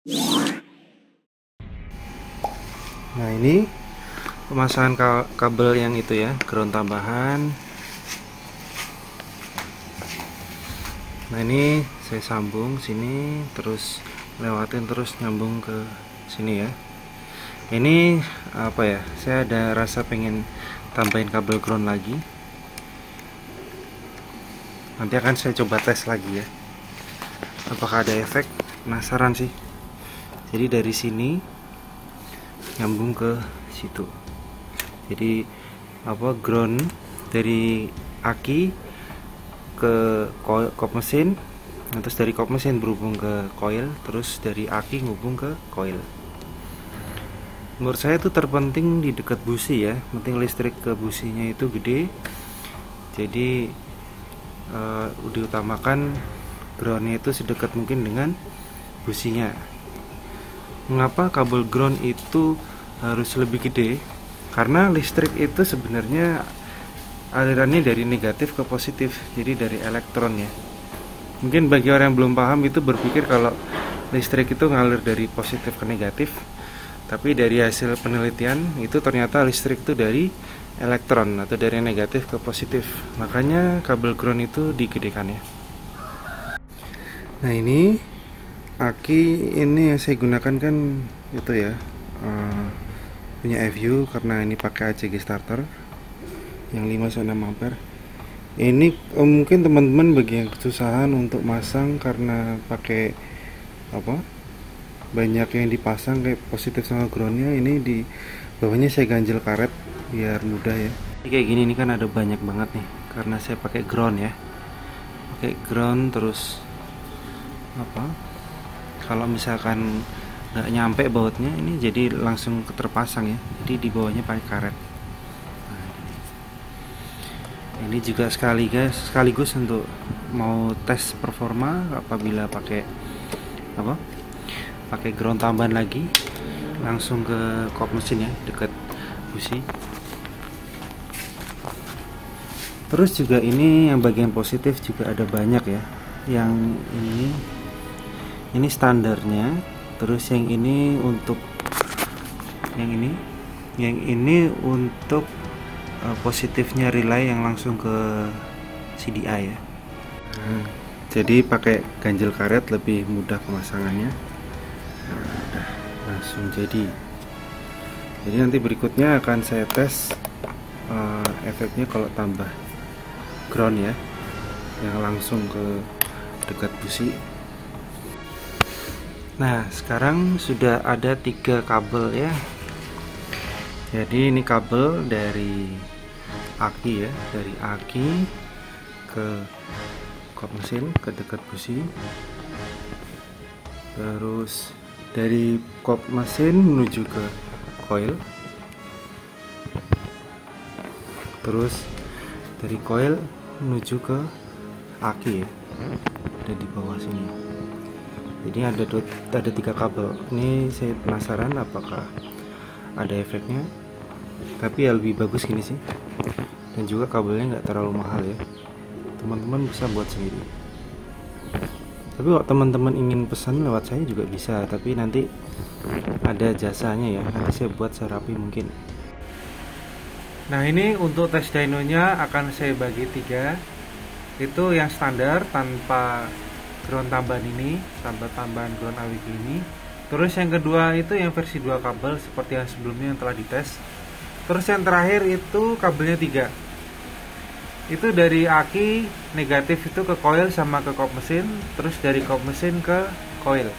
Nah, ini pemasangan kabel yang itu ya, ground tambahan. Nah, ini saya sambung sini, terus lewatin terus nyambung ke sini ya. Ini apa ya, saya ada rasa pengen tambahin kabel ground lagi. Nanti akan saya coba tes lagi ya, apakah ada efek. Penasaran sih. Jadi dari sini nyambung ke situ. Jadi apa, ground dari aki ke kop mesin, terus dari kop mesin berhubung ke coil, terus dari aki ngubung ke coil. Menurut saya itu terpenting di dekat busi ya, penting listrik ke businya itu gede. Jadi diutamakan groundnya itu sedekat mungkin dengan businya. Mengapa kabel ground itu harus lebih gede? Karena listrik itu sebenarnya alirannya dari negatif ke positif, jadi dari elektron ya. Mungkin bagi orang yang belum paham itu berpikir kalau listrik itu ngalir dari positif ke negatif, tapi dari hasil penelitian itu ternyata listrik itu dari elektron atau dari negatif ke positif. Makanya kabel ground itu digedekan ya. Nah, ini aki ini yang saya gunakan kan itu ya, punya FU karena ini pakai ACG starter yang 5-6 ampere. Ini mungkin teman-teman bagi yang kesusahan untuk masang karena pakai apa, banyak yang dipasang kayak positif sama groundnya, ini di bawahnya saya ganjel karet biar mudah ya. Ini kayak gini, ini kan ada banyak banget nih karena saya pakai ground ya, pakai ground. Terus apa, kalau misalkan nggak nyampe bautnya ini jadi langsung terpasang ya, jadi di bawahnya pakai karet. Nah, ini juga sekaligus untuk mau tes performa apabila pakai apa, pakai ground tambahan lagi langsung ke kop mesin ya, dekat busi. Terus juga ini yang bagian positif juga ada banyak ya, yang ini standarnya. Terus yang ini untuk yang ini untuk positifnya relay yang langsung ke CDI ya. Jadi pakai ganjel karet lebih mudah pemasangannya. Nah, udah langsung jadi nanti berikutnya akan saya tes efeknya kalau tambah ground ya, yang langsung ke dekat busi. Nah, sekarang sudah ada 3 kabel ya. Jadi ini kabel dari aki ya, dari aki ke kop mesin ke dekat busi. Terus dari kop mesin menuju ke coil. Terus dari coil menuju ke aki ya, ada di bawah sini. Jadi ada 3 kabel. Ini saya penasaran apakah ada efeknya. Tapi ya lebih bagus gini sih. Dan juga kabelnya nggak terlalu mahal ya. Teman-teman bisa buat sendiri. Tapi kalau teman-teman ingin pesan lewat saya juga bisa. Tapi nanti ada jasanya ya. Nanti saya buat serapi mungkin. Nah, ini untuk tes dynonya akan saya bagi 3. Itu yang standar tanpa ground tambahan ini, tambahan ground AWG ini. Terus yang kedua itu yang versi 2 kabel seperti yang sebelumnya yang telah dites. Terus yang terakhir itu kabelnya 3. Itu dari aki negatif itu ke coil sama ke kop mesin, terus dari kop mesin ke coil.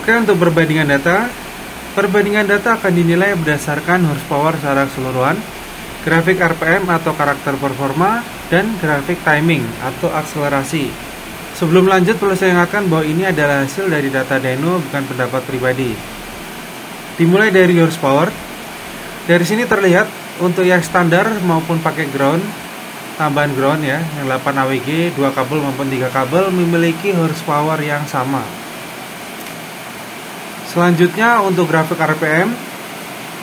Oke, untuk perbandingan data akan dinilai berdasarkan horsepower secara keseluruhan, grafik RPM atau karakter performa, dan grafik timing atau akselerasi. Sebelum lanjut perlu saya ingatkan bahwa ini adalah hasil dari data dyno, bukan pendapat pribadi. Dimulai dari horsepower. Dari sini terlihat untuk yang standar maupun pakai ground, tambahan ground ya, yang 8 AWG 2 kabel maupun 3 kabel memiliki horsepower yang sama. Selanjutnya untuk grafik RPM,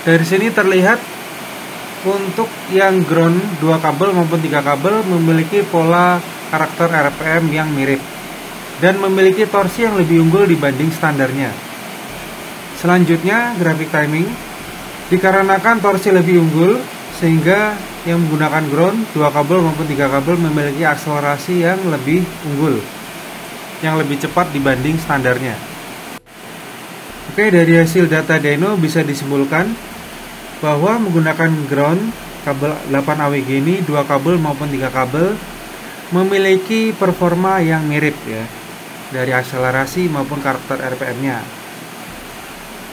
dari sini terlihat untuk yang ground 2 kabel maupun 3 kabel memiliki pola karakter RPM yang mirip dan memiliki torsi yang lebih unggul dibanding standarnya. Selanjutnya grafik timing, dikarenakan torsi lebih unggul sehingga yang menggunakan ground 2 kabel maupun 3 kabel memiliki akselerasi yang lebih unggul, yang lebih cepat dibanding standarnya. Oke, dari hasil data dyno bisa disimpulkan bahwa menggunakan ground kabel 8 AWG ini 2 kabel maupun 3 kabel memiliki performa yang mirip ya, dari akselerasi maupun karakter RPM-nya.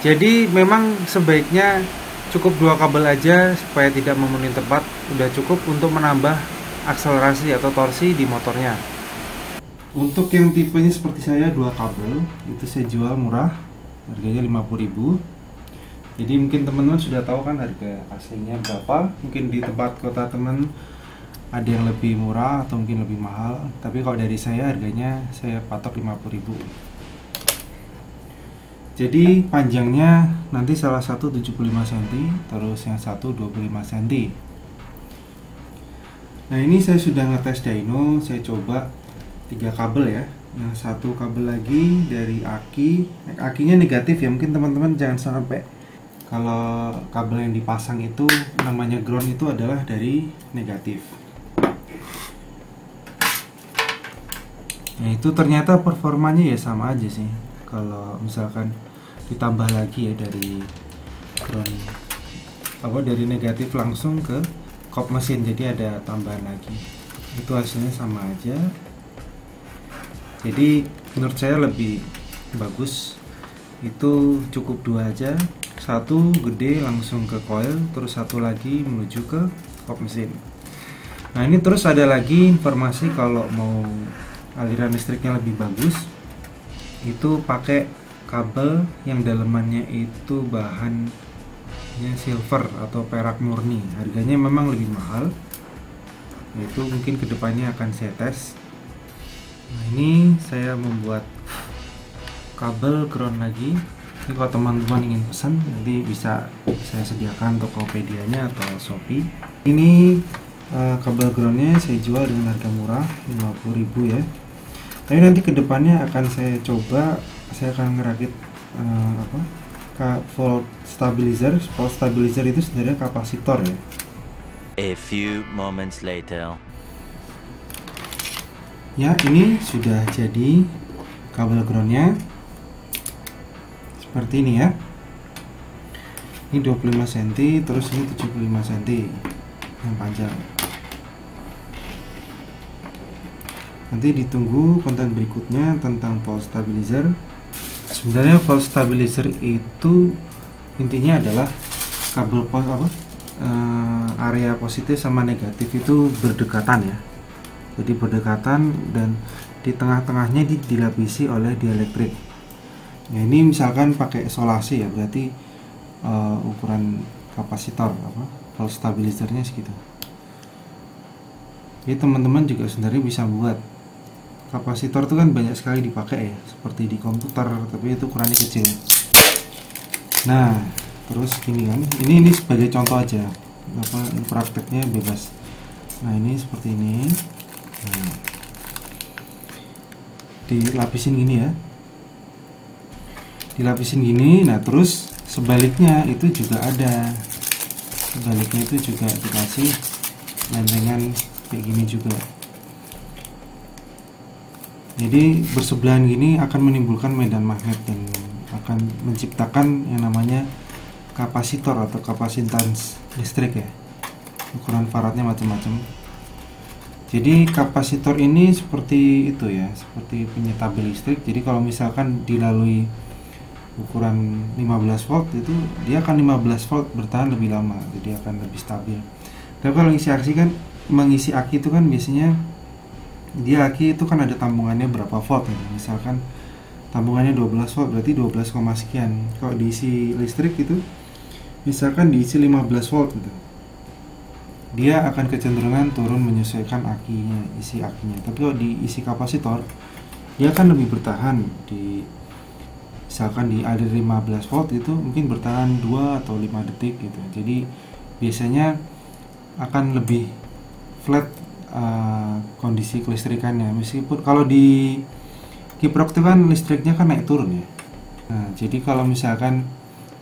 Jadi memang sebaiknya cukup 2 kabel aja supaya tidak memenuhi tempat, udah cukup untuk menambah akselerasi atau torsi di motornya. Untuk yang tipenya seperti saya 2 kabel itu saya jual murah, harganya 50.000. Jadi mungkin teman-teman sudah tahu kan harga aslinya berapa. Mungkin di tempat kota teman ada yang lebih murah atau mungkin lebih mahal, tapi kalau dari saya harganya saya patok 50.000. Jadi panjangnya nanti salah satu 75 cm, terus yang satu 25 cm. Nah ini saya sudah ngetes dyno, saya coba 3 kabel ya. Yang satu kabel lagi dari akinya negatif ya, mungkin teman-teman jangan sampai kalau kabel yang dipasang itu namanya ground itu adalah dari negatif. Nah itu ternyata performanya ya sama aja sih. Kalau misalkan ditambah lagi ya dari ground dari negatif langsung ke kop mesin, jadi ada tambahan lagi, itu hasilnya sama aja. Jadi menurut saya lebih bagus itu cukup 2 aja, satu gede langsung ke coil, terus satu lagi menuju ke kop mesin. Nah ini terus ada lagi informasi kalau mau aliran listriknya lebih bagus itu pakai kabel yang dalemannya itu bahannya silver atau perak murni, harganya memang lebih mahal. Itu mungkin kedepannya akan saya tes. Nah ini saya membuat kabel ground lagi. Ini kalau teman-teman ingin pesan nanti bisa saya sediakan Tokopedia-nya atau Shopee. Ini kabel groundnya saya jual dengan harga murah 50.000 ya. Tapi nanti kedepannya akan saya coba, saya akan ngerakit volt stabilizer. Volt stabilizer itu sebenarnya kapasitor ya. A few moments later. Ya ini sudah jadi kabel groundnya seperti ini ya. Ini 25 cm, terus ini 75 cm yang panjang. Nanti ditunggu konten berikutnya tentang volt stabilizer. Sebenarnya volt stabilizer itu intinya adalah kabel area positif sama negatif itu berdekatan ya. Jadi berdekatan dan di tengah-tengahnya dilapisi oleh dieelektrik. Nah ini misalkan pakai isolasi ya, berarti ukuran kapasitor volt stabilizernya segitu. Jadi teman-teman juga sebenarnya bisa buat kapasitor itu kan banyak sekali dipakai ya, seperti di komputer, tapi itu ukurannya kecil. Nah terus gini kan, ini sebagai contoh aja, prakteknya bebas. Nah ini seperti ini. Nah, dilapisin gini ya, dilapisin gini. Nah terus sebaliknya itu juga ada, sebaliknya itu juga dikasih lempengan kayak gini juga. Jadi bersebelahan gini akan menimbulkan medan magnet dan akan menciptakan yang namanya kapasitor atau kapasitas listrik ya. Ukuran faradnya macam-macam. Jadi kapasitor ini seperti itu ya, seperti penyetabel listrik. Jadi kalau misalkan dilalui ukuran 15 volt itu dia akan 15 volt bertahan lebih lama, jadi akan lebih stabil. Tapi kalau mengisi aki itu kan biasanya dia aki itu kan ada tambungannya berapa volt ya. Misalkan tambungannya 12 volt berarti 12, sekian. Kalau diisi listrik itu misalkan diisi 15 volt gitu, dia akan kecenderungan turun menyesuaikan akinya, isi akinya. Tapi kalau diisi kapasitor, dia akan lebih bertahan. Misalkan di aliran 15 volt itu mungkin bertahan 2 atau 5 detik gitu. Jadi biasanya akan lebih flat kondisi kelistrikannya. Meskipun kalau di kiprok itu kan listriknya kan naik turun ya. Nah, jadi kalau misalkan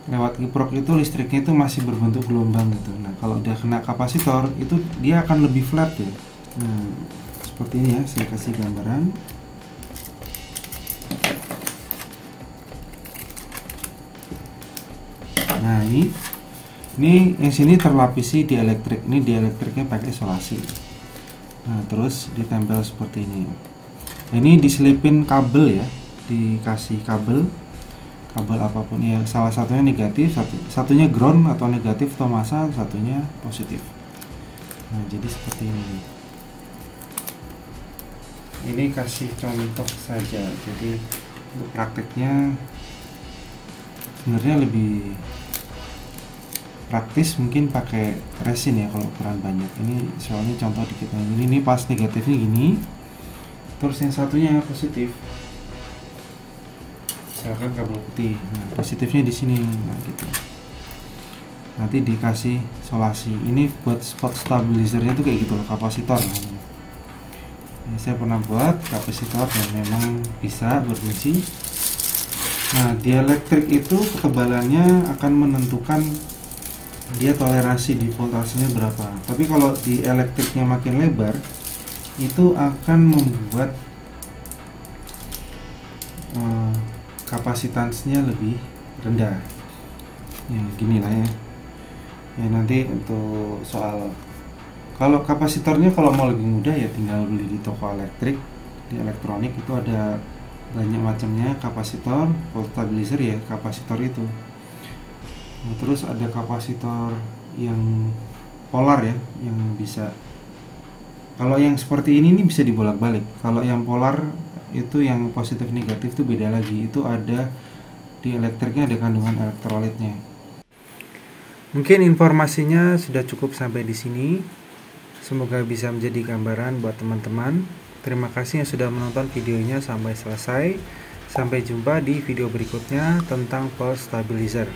lewat kiprok itu listriknya itu masih berbentuk gelombang gitu. Nah, kalau udah kena kapasitor itu dia akan lebih flat ya. Nah, seperti ini ya, saya kasih gambaran. Nah, ini yang sini terlapisi dielektrik. Ini dielektriknya pakai isolasi. Nah, terus ditempel seperti ini. Ini diselipin kabel ya, dikasih kabel apapun ya, salah satunya negatif, satunya ground atau negatif atau massa, satunya positif. Nah, jadi seperti ini. Ini kasih contoh saja. Jadi untuk prakteknya sebenarnya lebih praktis mungkin pakai resin ya kalau ukuran banyak. Ini soalnya contoh dikit. Nah, ini pas negatifnya gini, terus yang satunya positif. Misalkan kabel putih, nah positifnya di sini, nah gitu. Nanti dikasih isolasi. Ini buat spot stabilizernya tuh kayak gitu loh, kapasitor. Ini saya pernah buat kapasitor dan memang bisa berfungsi. Nah, dielektrik itu ketebalannya akan menentukan dia toleransi di voltasenya berapa. Tapi kalau di elektriknya makin lebar, itu akan membuat kapasitasnya lebih rendah. Ya, gini lah ya. Ya, nanti untuk soal kalau kapasitornya kalau mau lebih mudah ya tinggal beli di toko elektrik, di elektronik itu ada banyak macamnya kapasitor, volt stabilizer ya, kapasitor itu. Nah, terus ada kapasitor yang polar ya, yang bisa, kalau yang seperti ini bisa dibolak-balik. Kalau yang polar itu yang positif negatif itu beda lagi. Itu ada di elektriknya, ada kandungan elektrolitnya. Mungkin informasinya sudah cukup sampai di sini. Semoga bisa menjadi gambaran buat teman-teman. Terima kasih yang sudah menonton videonya sampai selesai. Sampai jumpa di video berikutnya tentang pulse stabilizer.